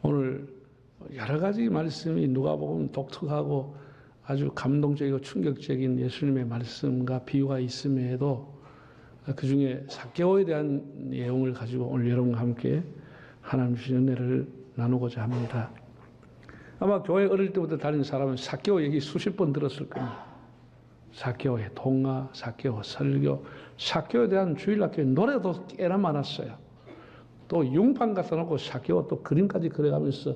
오늘 여러 가지 말씀이 누가복음 독특하고 아주 감동적이고 충격적인 예수님의 말씀과 비유가 있음에도 그 중에 삭개오에 대한 내용을 가지고 오늘 여러분과 함께 하나님 주신 은혜를 나누고자 합니다. 아마 교회 어릴 때부터 다니는 사람은 삭개오 얘기 수십 번 들었을 겁니다. 삭개오의 동화, 삭개오 설교, 삭개오에 대한 주일학교에 노래도 꽤나 많았어요. 또 융판 갖다 놓고 삭개오 또 그림까지 그려가면서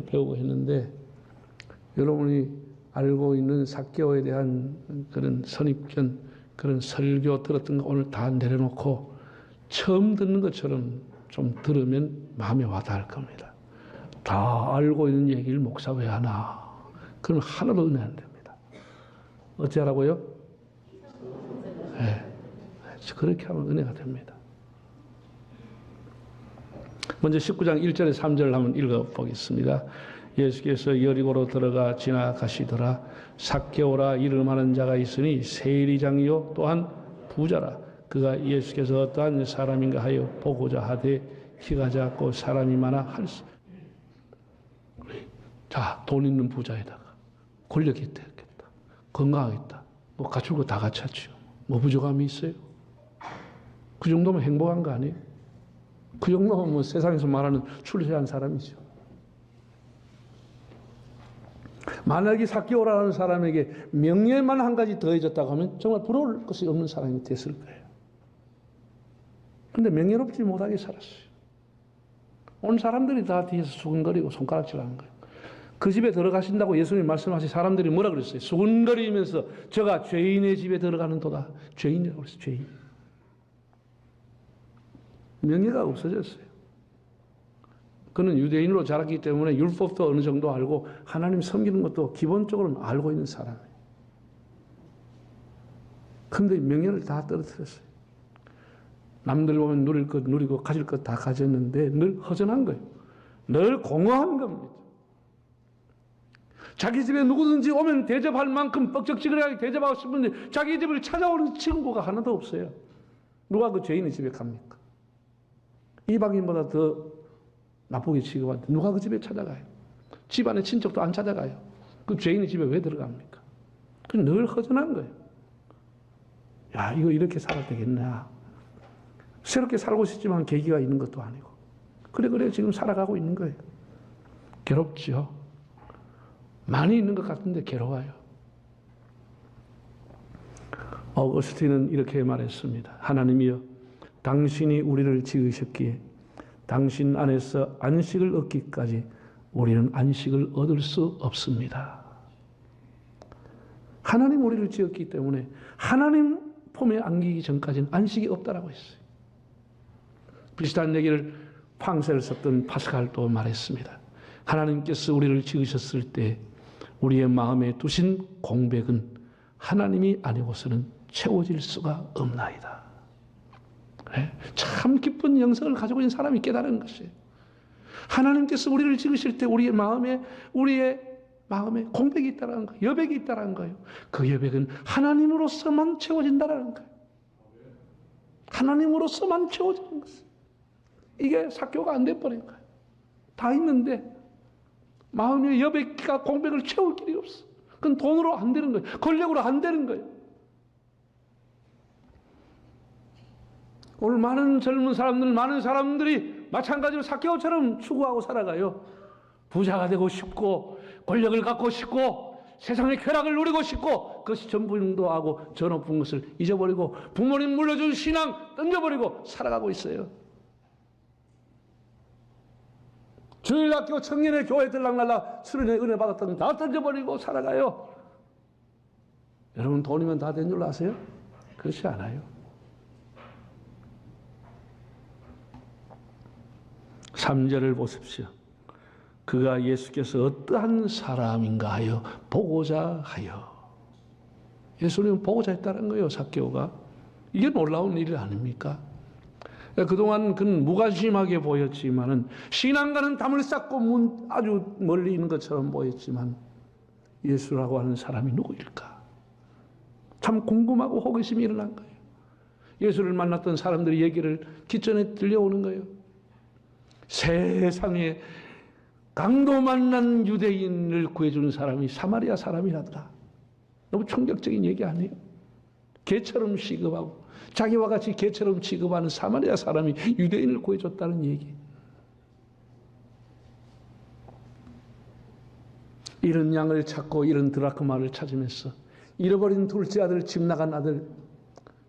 배우고 했는데, 여러분이 알고 있는 삭개오에 대한 그런 선입견, 그런 설교 들었던 거 오늘 다 내려놓고 처음 듣는 것처럼 좀 들으면 마음에 와닿을 겁니다. 다 알고 있는 얘기를 목사 왜 하나? 그럼 하나도 은혜 안 됩니다. 어찌하라고요? 네. 그렇게 하면 은혜가 됩니다. 먼저 19장 1절에 3절을 한번 읽어보겠습니다. 예수께서 여리고로 들어가 지나가시더라. 삭개오라 이름하는 자가 있으니 세리장이요 또한 부자라. 그가 예수께서 어떠한 사람인가 하여 보고자 하되 키가 작고 사람이 많아 할수. 자, 돈 있는 부자에다가 권력이 있다, 건강하겠다, 뭐 갖출 거 다 갖췄죠. 뭐 부족함이 있어요? 그 정도면 행복한 거 아니에요? 그 정도면 뭐 세상에서 말하는 출세한 사람이죠. 만약에 삭개오라는 사람에게 명예만 한 가지 더해졌다고 하면 정말 부러울 것이 없는 사람이 됐을 거예요. 그런데 명예롭지 못하게 살았어요. 온 사람들이 다 뒤에서 수근거리고 손가락질하는 거예요. 그 집에 들어가신다고 예수님이 말씀하신 사람들이 뭐라 그랬어요? 수근거리면서 저가 죄인의 집에 들어가는 도다. 죄인이라고 그랬어요. 죄인. 명예가 없어졌어요. 그는 유대인으로 자랐기 때문에 율법도 어느 정도 알고 하나님 섬기는 것도 기본적으로 알고 있는 사람이에요. 그런데 명예를 다 떨어뜨렸어요. 남들 보면 누릴 것 누리고 가질 것 다 가졌는데 늘 허전한 거예요. 늘 공허한 겁니다. 자기 집에 누구든지 오면 대접할 만큼 뻑적지근하게 대접하고 싶은데 자기 집을 찾아오는 친구가 하나도 없어요. 누가 그 죄인의 집에 갑니까? 이방인보다 더 나쁘게 취급하는데 누가 그 집에 찾아가요? 집안의 친척도 안 찾아가요. 그 죄인의 집에 왜 들어갑니까? 늘 허전한 거예요. 야, 이거 이렇게 살아도 되겠나? 새롭게 살고 싶지만 계기가 있는 것도 아니고. 그래 지금 살아가고 있는 거예요. 괴롭죠. 많이 있는 것 같은데 괴로워요. 어거스틴은 이렇게 말했습니다. 하나님이여, 당신이 우리를 지으셨기에 당신 안에서 안식을 얻기까지 우리는 안식을 얻을 수 없습니다. 하나님 우리를 지었기 때문에 하나님 품에 안기기 전까지는 안식이 없다라고 했어요. 비슷한 얘기를 팡세를 썼던 파스칼도 말했습니다. 하나님께서 우리를 지으셨을 때 우리의 마음에 두신 공백은 하나님이 아니고서는 채워질 수가 없나이다. 참 기쁜 영성을 가지고 있는 사람이 깨달은 것이에요. 하나님께서 우리를 지으실 때 우리의 마음에 공백이 있다는 거예요. 여백이 있다는 거예요. 그 여백은 하나님으로서만 채워진다는 거예요. 하나님으로서만 채워지는 것이에요. 이게 삭개오가 안 돼버린 거예요. 다 있는데 마음의 여백과 공백을 채울 길이 없어. 그건 돈으로 안 되는 거예요. 권력으로 안 되는 거예요. 오늘 많은 젊은 사람들, 많은 사람들이 마찬가지로 삭개오처럼 추구하고 살아가요. 부자가 되고 싶고 권력을 갖고 싶고 세상의 쾌락을 누리고 싶고 그것이 전부인도 하고 저 높은 것을 잊어버리고 부모님 물려준 신앙 던져버리고 살아가고 있어요. 주일학교 청년의 교회 들락날락 수련회 은혜 받았던 다 던져버리고 살아가요. 여러분 돈이면 다 된 줄 아세요? 그렇지 않아요. 3절을 보십시오. 그가 예수께서 어떠한 사람인가 하여 보고자 하여. 예수님은 보고자 했다는 거예요. 삭개오가. 이게 놀라운 일 아닙니까? 그동안 그는 무관심하게 보였지만은 신앙과는 담을 쌓고 아주 멀리 있는 것처럼 보였지만 예수라고 하는 사람이 누구일까? 참 궁금하고 호기심이 일어난 거예요. 예수를 만났던 사람들의 얘기를 기전에 들려오는 거예요. 세상에 강도 만난 유대인을 구해준 사람이 사마리아 사람이라더라. 너무 충격적인 얘기 아니에요? 개처럼 취급하고 자기와 같이 개처럼 취급하는 사마리아 사람이 유대인을 구해줬다는 얘기. 잃은 양을 찾고 잃은 드라크마를 찾으면서 잃어버린 둘째 아들, 집 나간 아들,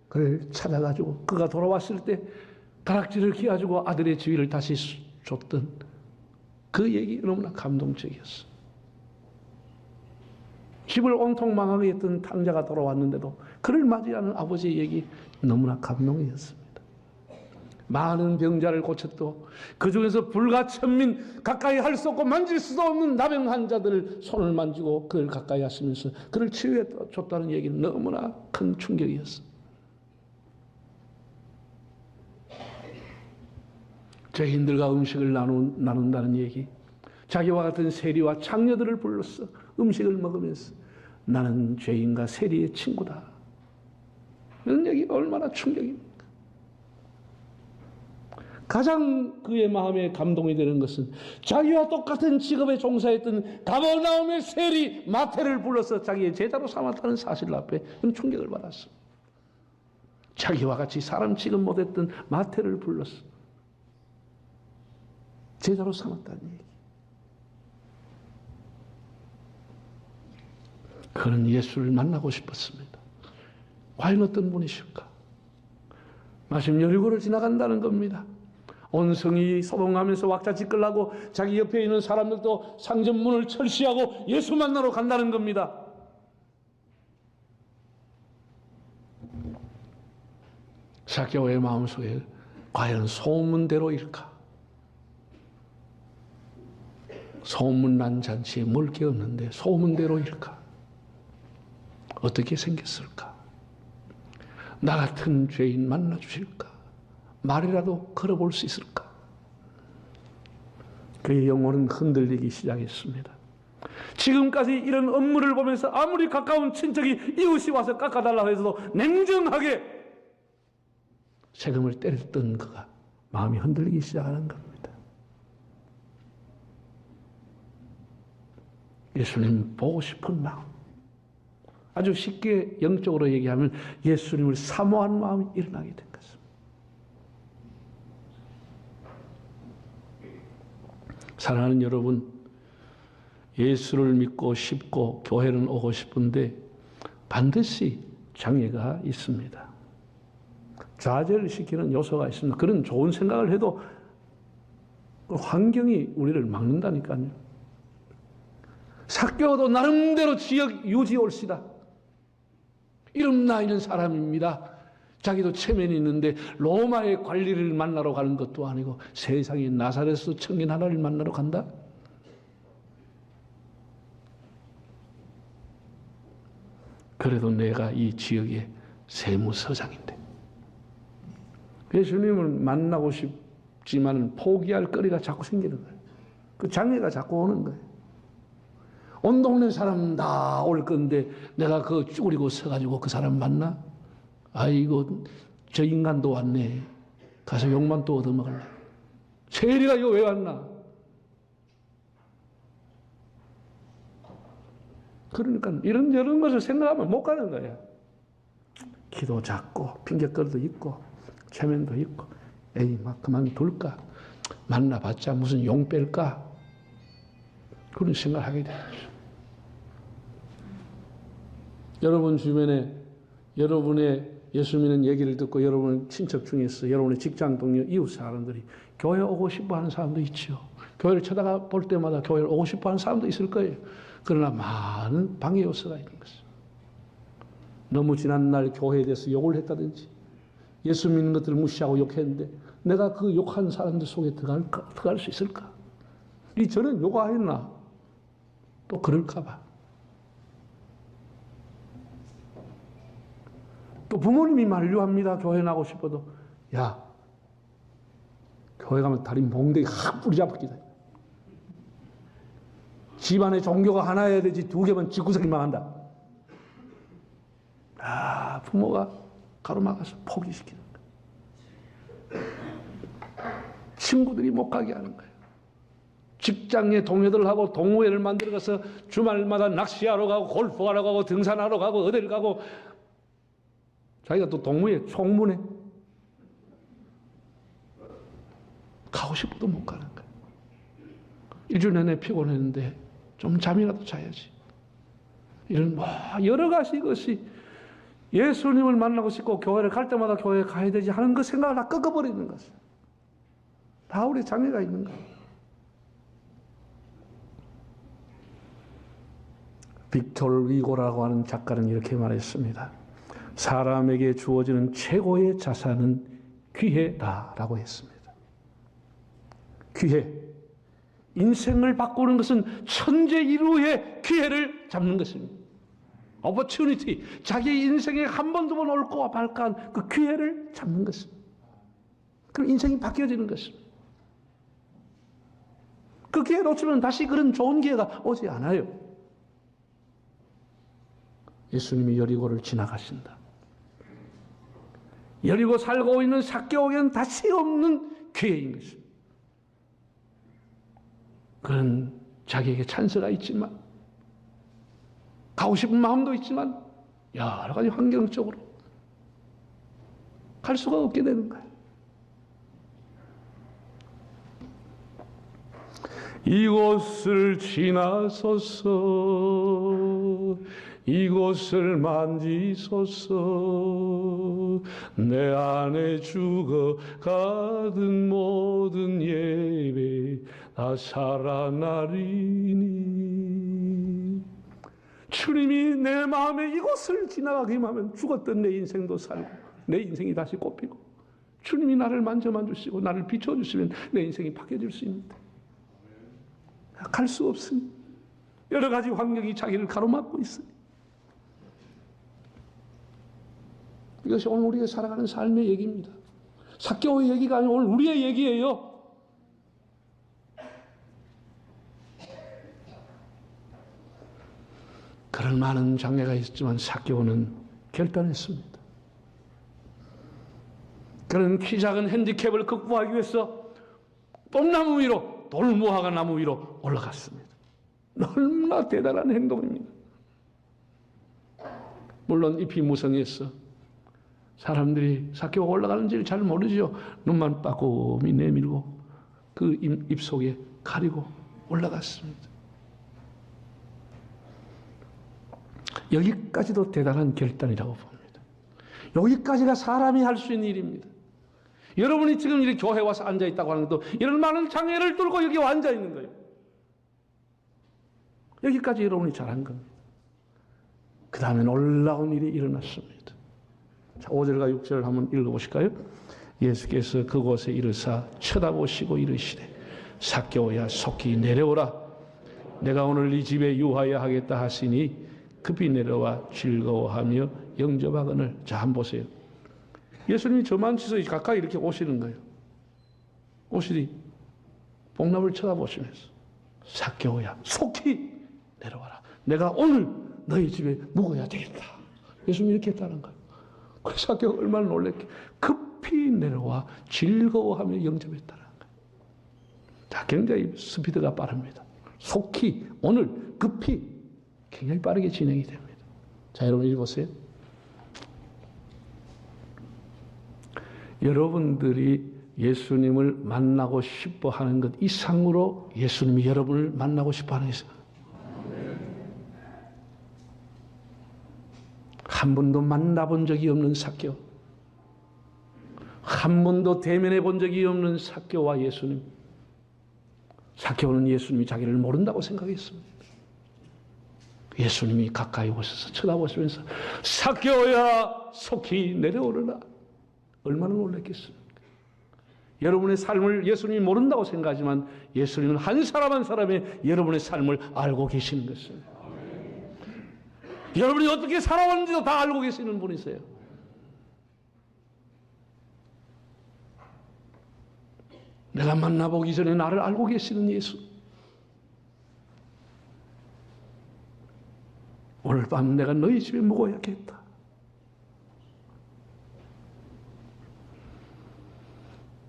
그를 찾아가지고 그가 돌아왔을 때 가락지를 끼워주고 아들의 지위를 다시 줬던 그 얘기 너무나 감동적이었어. 집을 온통 망하게 했던 탕자가 돌아왔는데도 그를 맞이하는 아버지의 얘기 너무나 감동이었습니다. 많은 병자를 고쳤고 그 중에서 불과 천민 가까이 할 수 없고 만질 수도 없는 나병 환자들을 손을 만지고 그를 가까이 하시면서 그를 치유해 줬다는 얘기는 너무나 큰 충격이었어. 죄인들과 음식을 나눈다는 얘기, 자기와 같은 세리와 창녀들을 불렀어. 음식을 먹으면서 나는 죄인과 세리의 친구다. 이런 얘기가 얼마나 충격입니까? 가장 그의 마음에 감동이 되는 것은 자기와 똑같은 직업에 종사했던 가버나움의 세리 마태를 불러서 자기의 제자로 삼았다는 사실 앞에 충격을 받았어. 자기와 같이 사람 취급 못했던 마태를 불렀어. 제자로 삼았다는 얘기. 그는 예수를 만나고 싶었습니다. 과연 어떤 분이실까? 마침 여리고를 지나간다는 겁니다. 온 성이 소동하면서 왁자지 끌라고 자기 옆에 있는 사람들도 상점문을 철시하고 예수 만나러 간다는 겁니다. 삭개오의 마음속에 과연 소문대로일까? 소문난 잔치에 뭘 깨었는데 소문대로일까? 어떻게 생겼을까? 나 같은 죄인 만나주실까? 말이라도 걸어볼 수 있을까? 그의 영혼은 흔들리기 시작했습니다. 지금까지 이런 업무를 보면서 아무리 가까운 친척이 이웃이 와서 깎아달라고 해서도 냉정하게 세금을 때렸던 그가 마음이 흔들리기 시작하는 겁니다. 예수님 보고 싶은 마음, 아주 쉽게 영적으로 얘기하면 예수님을 사모하는 마음이 일어나게 된 것입니다. 사랑하는 여러분, 예수를 믿고 싶고 교회는 오고 싶은데 반드시 장애가 있습니다. 좌절을 시키는 요소가 있습니다. 그런 좋은 생각을 해도 환경이 우리를 막는다니까요. 삭개오도 나름대로 지역 유지 올시다. 이름 나 있는 사람입니다. 자기도 체면이 있는데 로마의 관리를 만나러 가는 것도 아니고 세상에 나사렛 청년 하나를 만나러 간다? 그래도 내가 이 지역의 세무서장인데 예수님을 만나고 싶지만 포기할 거리가 자꾸 생기는 거예요. 그 장애가 자꾸 오는 거예요. 온 동네 사람 다 올 건데 내가 그 쭈그리고 서가지고 그 사람 만나? 아이고 저 인간도 왔네. 가서 욕만 또 얻어먹을래. 세리가 이거 왜 왔나? 그러니까 이런 것을 생각하면 못 가는 거야. 기도 작고 핑계거리도 있고 체면도 있고 에이 막 그만둘까? 만나봤자 무슨 용 뺄까? 그런 생각을 하게 되는 거죠. 여러분 주변에 여러분의 예수 믿는 얘기를 듣고 여러분 친척 중에서 여러분의 직장 동료 이웃 사람들이 교회 오고 싶어 하는 사람도 있죠. 교회를 쳐다가 볼 때마다 교회를 오고 싶어 하는 사람도 있을 거예요. 그러나 많은 방해 요소가 있는 것이죠. 너무 지난날 교회에 대해서 욕을 했다든지 예수 믿는 것들을 무시하고 욕했는데 내가 그 욕한 사람들 속에 들어갈 수 있을까? 이 저는 욕하였나? 또 그럴까 봐. 또 부모님이 만류합니다. 교회 나가고 싶어도 야 교회 가면 다리 몽둥이 확 뿌리잡히다. 집안에 종교가 하나여야 되지 두 개면 집구석이 망한다. 아 부모가 가로막아서 포기시키는 거예요. 친구들이 못 가게 하는 거예요. 직장의 동료들하고 동호회를 만들어서 주말마다 낚시하러 가고 골프하러 가고 등산하러 가고 어딜 가고 자기가 또 동호회 총무네. 가고 싶어도 못 가는 거야. 일주일 내내 피곤했는데 좀 잠이라도 자야지. 이런 여러 가지 것이 예수님을 만나고 싶고 교회를 갈 때마다 교회에 가야 되지 하는 그 생각을 다 꺾어버리는 것이야. 다 우리 장애가 있는 거야. 빅토르 위고라고 하는 작가는 이렇게 말했습니다. 사람에게 주어지는 최고의 자산은 기회다라고 했습니다. 기회. 인생을 바꾸는 것은 천재일우의 기회를 잡는 것입니다. opportunity. 자기 인생에 한 번, 두 번 올까 말까한 그 기회를 잡는 것입니다. 그럼 인생이 바뀌어지는 것입니다. 그 기회 놓치면 다시 그런 좋은 기회가 오지 않아요. 예수님이 여리고를 지나가신다. 여리고 살고 있는 삭개오에게는 다시 없는 기회인 것입니다. 그는 자기에게 찬스가 있지만 가고 싶은 마음도 있지만 여러 가지 환경적으로 갈 수가 없게 되는 거예요. 이곳을 지나소서 이곳을 만지소서 내 안에 죽어가던 모든 예배 다 살아나리니 주님이 내 마음에 이곳을 지나가기만 하면 죽었던 내 인생도 살고 내 인생이 다시 꽃피고 주님이 나를 만져만 주시고 나를 비춰주시면 내 인생이 바뀌어질 수 있는데 갈 수 없으니 여러 가지 환경이 자기를 가로막고 있으니 이것이 오늘 우리가 살아가는 삶의 얘기입니다. 삭개오의 얘기가 아니라 오늘 우리의 얘기예요. 그런 많은 장애가 있었지만 삭개오는 결단했습니다. 그런 키 작은 핸디캡을 극복하기 위해서 뽕나무 위로 돌무화과 나무 위로 올라갔습니다. 얼마나 대단한 행동입니다. 물론 잎이 무성해서 사람들이 삭개오가 올라가는지를 잘 모르죠. 눈만 빠꼼히 내밀고 그 잎 속에 가리고 올라갔습니다. 여기까지도 대단한 결단이라고 봅니다. 여기까지가 사람이 할 수 있는 일입니다. 여러분이 지금 이렇게 교회에 와서 앉아있다고 하는 것도 이런 많은 장애를 뚫고 여기 앉아있는 거예요. 여기까지 여러분이 잘한 겁니다. 그 다음에 놀라운 일이 일어났습니다. 자, 5절과 6절을 한번 읽어보실까요? 예수께서 그곳에 이르사 쳐다보시고 이르시되 삭개오야 속히 내려오라. 내가 오늘 이 집에 유하여 하겠다 하시니 급히 내려와 즐거워하며 영접하거늘. 자, 한번 보세요. 예수님이 저만치서 가까이 이렇게 오시는 거예요. 오시니 뽕나무를 쳐다보시면서 삭개오야 속히 내려와라. 내가 오늘 너희 집에 묵어야 되겠다. 예수님이 이렇게 했다는 거예요. 그래서 삭개오가 얼마나 놀랬게 급히 내려와 즐거워하며 영접했다는 거예요. 자, 굉장히 스피드가 빠릅니다. 속히, 오늘, 급히 굉장히 빠르게 진행이 됩니다. 자, 여러분 이리 보세요. 여러분들이 예수님을 만나고 싶어 하는 것 이상으로 예수님이 여러분을 만나고 싶어 하는 것입니다. 한 번도 만나본 적이 없는 삭개오, 한 번도 대면해 본 적이 없는 삭개오와 예수님. 삭개오는 예수님이 자기를 모른다고 생각했습니다. 예수님이 가까이 오셔서 쳐다보시면서 삭개오야 속히 내려오르라. 얼마나 놀랐겠습니까? 여러분의 삶을 예수님이 모른다고 생각하지만 예수님은 한 사람 한 사람의 여러분의 삶을 알고 계시는 것입니다. 여러분이 어떻게 살아왔는지도 다 알고 계시는 분이세요. 내가 만나보기 전에 나를 알고 계시는 예수. 오늘 밤 내가 너희 집에 묵어야겠다.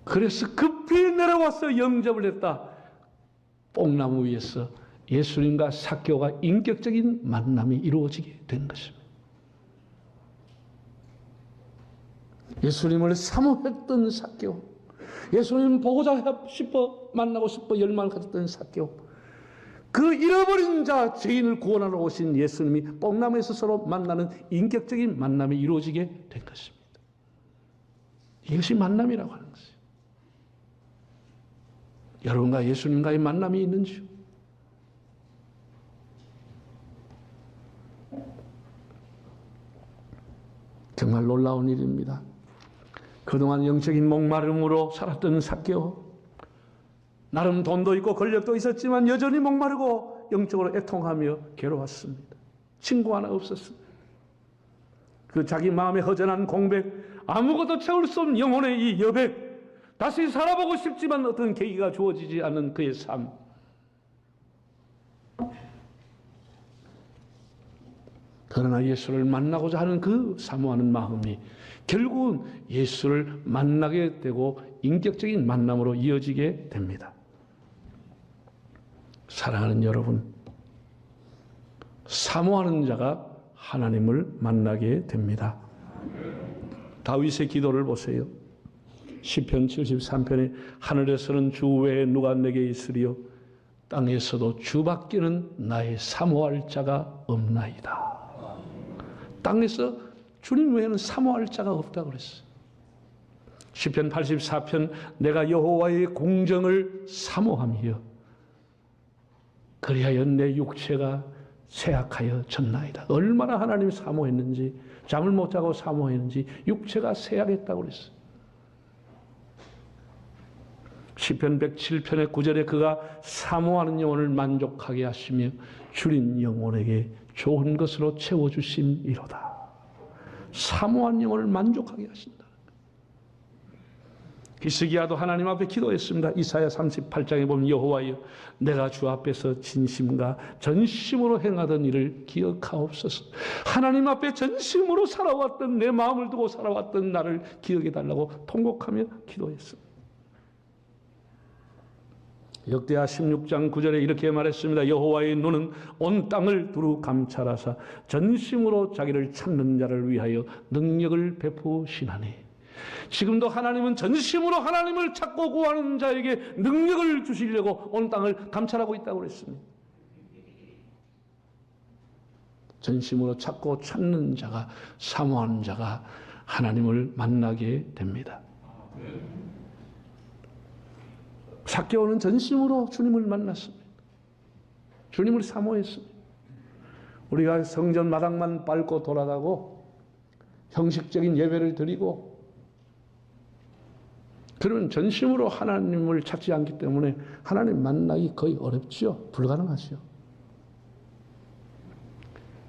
그래서 급히 내려와서 영접을 했다. 뽕나무 위에서 예수님과 삭개오가 인격적인 만남이 이루어지게 된 것입니다. 예수님을 사모했던 삭개오, 예수님 보고자 싶어 만나고 싶어 열망을 가졌던 삭개오, 그 잃어버린 자 죄인을 구원하러 오신 예수님이 뽕나무에서 서로 만나는 인격적인 만남이 이루어지게 된 것입니다. 이것이 만남이라고 하는 것이에요. 여러분과 예수님과의 만남이 있는지요? 정말 놀라운 일입니다. 그동안 영적인 목마름으로 살았던 삭개오, 나름 돈도 있고 권력도 있었지만 여전히 목마르고 영적으로 애통하며 괴로웠습니다. 친구 하나 없었습니다. 그 자기 마음의 허전한 공백, 아무것도 채울 수 없는 영혼의 이 여백, 다시 살아보고 싶지만 어떤 계기가 주어지지 않는 그의 삶. 그러나 예수를 만나고자 하는 그 사모하는 마음이 결국은 예수를 만나게 되고 인격적인 만남으로 이어지게 됩니다. 사랑하는 여러분, 사모하는 자가 하나님을 만나게 됩니다. 다윗의 기도를 보세요. 시편 73편에 하늘에서는 주 외에 누가 내게 있으리요, 땅에서도 주밖에는 나의 사모할 자가 없나이다. 땅에서 주님 외에는 사모할 자가 없다고 그랬어요. 시편 84편, 내가 여호와의 공정을 사모하며 그리하여 내 육체가 쇠약하여 졌나이다. 얼마나 하나님이 사모했는지, 잠을 못 자고 사모했는지 육체가 쇠약했다고 그랬어요. 시편 107편의 9절에 그가 사모하는 영혼을 만족하게 하시며 줄인 영혼에게 좋은 것으로 채워주심이로다. 사모한 영혼을 만족하게 하신다. 히스기야도 하나님 앞에 기도했습니다. 이사야 38장에 보면 여호와여, 내가 주 앞에서 진심과 전심으로 행하던 일을 기억하옵소서. 하나님 앞에 전심으로 살아왔던, 내 마음을 두고 살아왔던 나를 기억해 달라고 통곡하며 기도했습니다. 역대하 16장 9절에 이렇게 말했습니다. 여호와의 눈은 온 땅을 두루 감찰하사 전심으로 자기를 찾는 자를 위하여 능력을 베푸시나니. 지금도 하나님은 전심으로 하나님을 찾고 구하는 자에게 능력을 주시려고 온 땅을 감찰하고 있다고 그랬습니다. 전심으로 찾고 찾는 자가, 사모하는 자가 하나님을 만나게 됩니다. 삭개오는 전심으로 주님을 만났습니다. 주님을 사모했습니다. 우리가 성전 마당만 밟고 돌아가고 형식적인 예배를 드리고 그런 전심으로 하나님을 찾지 않기 때문에 하나님 만나기 거의 어렵죠. 불가능하죠.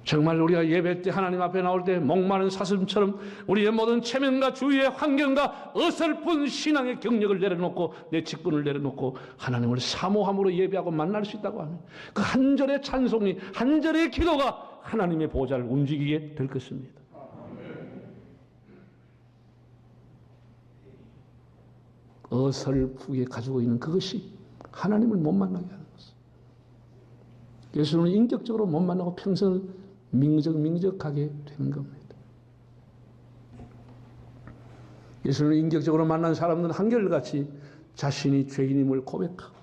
정말 우리가 예배 때 하나님 앞에 나올 때 목마른 사슴처럼 우리의 모든 체면과 주위의 환경과 어설픈 신앙의 경력을 내려놓고 내 직분을 내려놓고 하나님을 사모함으로 예배하고 만날 수 있다고 하면 그 한 절의 찬송이, 한 절의 기도가 하나님의 보좌를 움직이게 될 것입니다. 어설프게 가지고 있는 그것이 하나님을 못 만나게 하는 것입니다. 예수님을 인격적으로 못 만나고 평생을 민적하게 되는 겁니다. 예수님을 인격적으로 만난 사람들은 한결같이 자신이 죄인임을 고백하고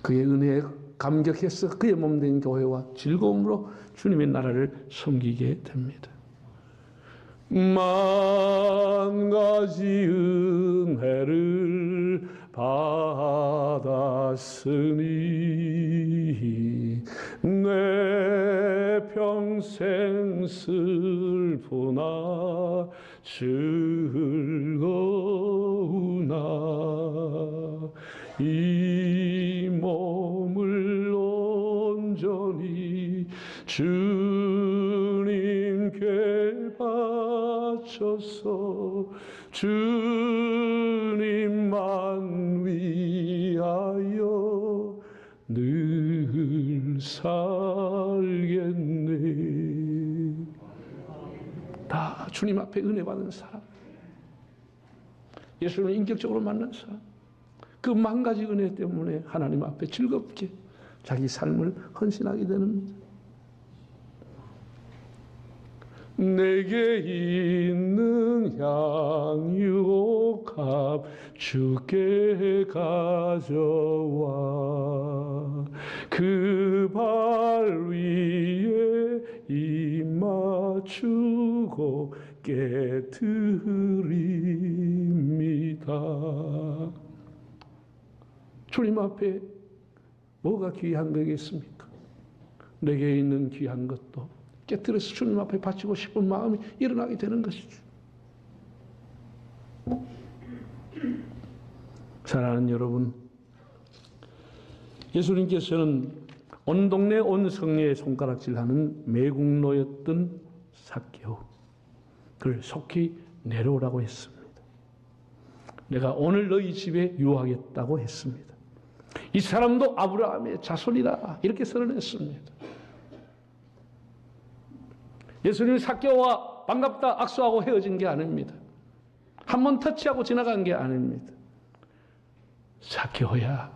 그의 은혜에 감격해서 그의 몸된 교회와 즐거움으로 주님의 나라를 섬기게 됩니다. 만 가지 은혜를 받았으니 내 평생 슬프나 즐거우나 이 몸을 온전히 주님께 바쳐서 주님만 위하여 늘 살겠네. 다 주님 앞에 은혜 받은 사람, 예수님을 인격적으로 만난 사람, 그 만 가지 은혜 때문에 하나님 앞에 즐겁게 자기 삶을 헌신하게 되는 겁니다. 내게 있는 향유옥합 주께 가져와 그 발 위에 입 맞추고 깨뜨립니다. 주님 앞에 뭐가 귀한 거겠습니까? 내게 있는 귀한 것도 깨뜨려서 주님 앞에 바치고 싶은 마음이 일어나게 되는 것이죠. 사랑하는 여러분, 예수님께서는 온 동네 온 성리에 손가락질하는 매국노였던 삭개오, 그를 속히 내려오라고 했습니다. 내가 오늘 너희 집에 유하겠다고 했습니다. 이 사람도 아브라함의 자손이다 이렇게 선언했습니다. 예수님이 삭개오와 반갑다 악수하고 헤어진 게 아닙니다. 한번 터치하고 지나간 게 아닙니다. 삭개오야,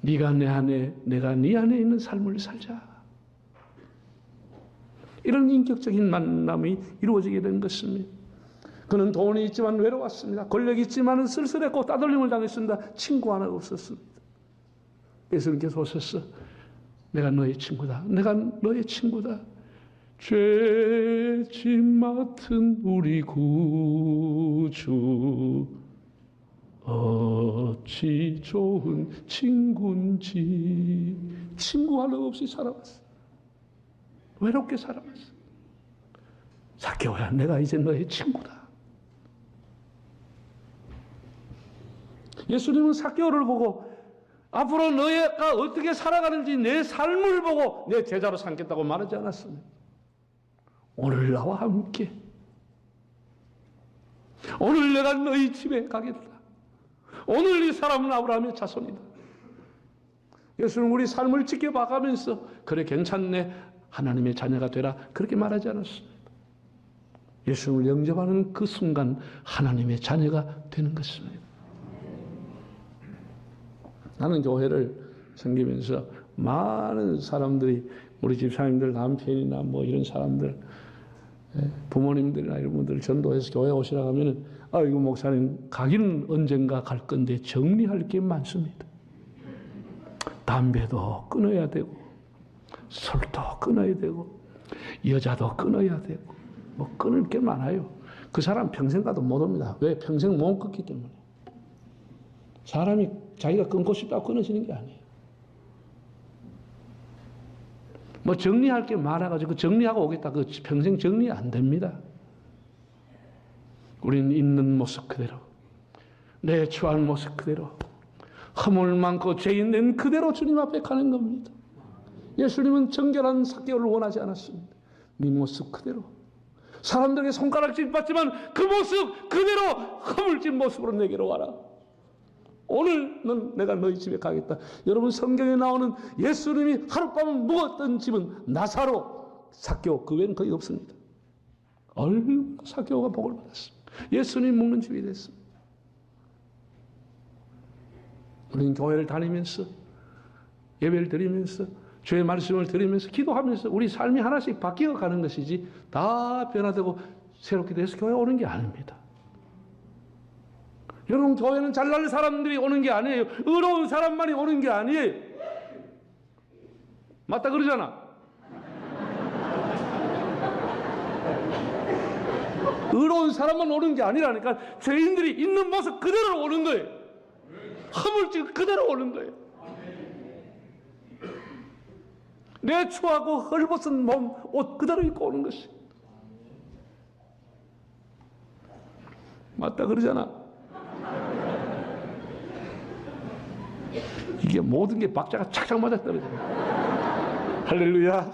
네가 내 안에, 내가 네 안에 있는 삶을 살자. 이런 인격적인 만남이 이루어지게 된 것입니다. 그는 돈이 있지만 외로웠습니다. 권력이 있지만 쓸쓸했고 따돌림을 당했습니다. 친구 하나 없었습니다. 예수님께서 오셔서 내가 너의 친구다. 내가 너의 친구다. 죄짐 맡은 우리 구주 어찌 좋은 친구인지. 친구 하나 없이 살아왔어. 외롭게 살아왔어. 삭개오야, 내가 이제 너의 친구다. 예수님은 삭개오를 보고 앞으로 너희가 어떻게 살아가는지 내 삶을 보고 내 제자로 삼겠다고 말하지 않았습니다. 오늘 나와 함께, 오늘 내가 너희 집에 가겠다. 오늘 이 사람은 아브라함의 자손이다. 예수는 우리 삶을 지켜봐가면서 그래 괜찮네, 하나님의 자녀가 되라, 그렇게 말하지 않았습니다. 예수님을 영접하는 그 순간 하나님의 자녀가 되는 것입니다. 나는 교회를 섬기면서 많은 사람들이, 우리 집사님들, 남편이나 뭐 이런 사람들, 부모님들이나 이런 분들 전도해서 교회 오시라고 하면은, 이거 목사님 가기는 언젠가 갈 건데 정리할 게 많습니다. 담배도 끊어야 되고, 술도 끊어야 되고, 여자도 끊어야 되고, 뭐 끊을 게 많아요. 그 사람 평생 가도 못 옵니다. 왜? 평생 못 끊기 때문에. 사람이 자기가 끊고 싶다고 끊어지는 게 아니에요. 뭐 정리할 게 많아가지고 정리하고 오겠다, 그 평생 정리 안 됩니다. 우리는 있는 모습 그대로, 내 처한 모습 그대로, 허물 많고 죄인 된 그대로 주님 앞에 가는 겁니다. 예수님은 정결한 삭개오를 원하지 않았습니다. 네 모습 그대로, 사람들에게 손가락질 받지만 그 모습 그대로 허물진 모습으로 내게로 와라. 오늘은 내가 너희 집에 가겠다. 여러분, 성경에 나오는 예수님이 하룻밤을 묵었던 집은 나사로, 삭개오, 그 외에는 거의 없습니다. 얼마나 삭개오가 복을 받았습니다. 예수님 묵는 집이 됐습니다. 우리는 교회를 다니면서, 예배를 드리면서, 주의 말씀을 들으면서, 기도하면서 우리 삶이 하나씩 바뀌어 가는 것이지, 다 변화되고 새롭게 돼서 교회에 오는 게 아닙니다. 여러분, 교회는 잘난 사람들이 오는 게 아니에요. 의로운 사람만이 오는 게 아니에요. 맞다 그러잖아. 의로운 사람만 오는 게 아니라니까. 죄인들이 있는 모습 그대로 오는 거예요. 허물증 그대로 오는 거예요. 내 추하고 헐벗은 몸, 옷 그대로 입고 오는 것이. 맞다 그러잖아. 이게 모든 게 박자가 착착 맞아 떨어져요. 할렐루야.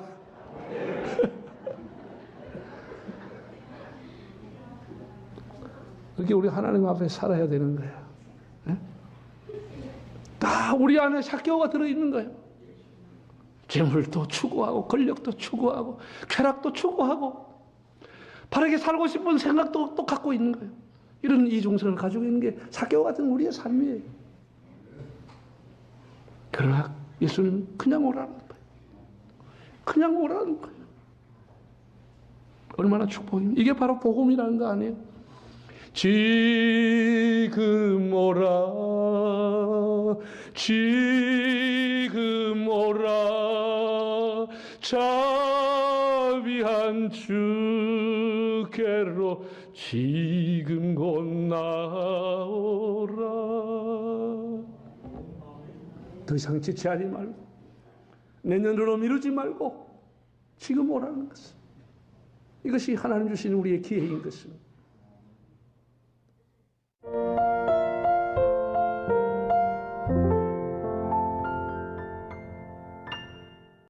그렇게 우리 하나님 앞에 살아야 되는 거야. 다 우리 안에 삭개오가 들어있는 거예요. 재물도 추구하고, 권력도 추구하고, 쾌락도 추구하고, 바르게 살고 싶은 생각도 또 갖고 있는 거예요. 이런 이중성을 가지고 있는 게 삭개오 같은 우리의 삶이에요. 그러나 예수님은 그냥 오라는 거예요. 그냥 오라는 거예요. 얼마나 축복입니까? 이게 바로 복음이라는 거 아니에요? 지금 오라, 지금 오라, 자비한 주께로 지금 곧 나오라. 더 이상 지체하지 말고, 내년으로 미루지 말고 지금 오라는 것은, 이것이 하나님 주신 우리의 기회인 것입니다.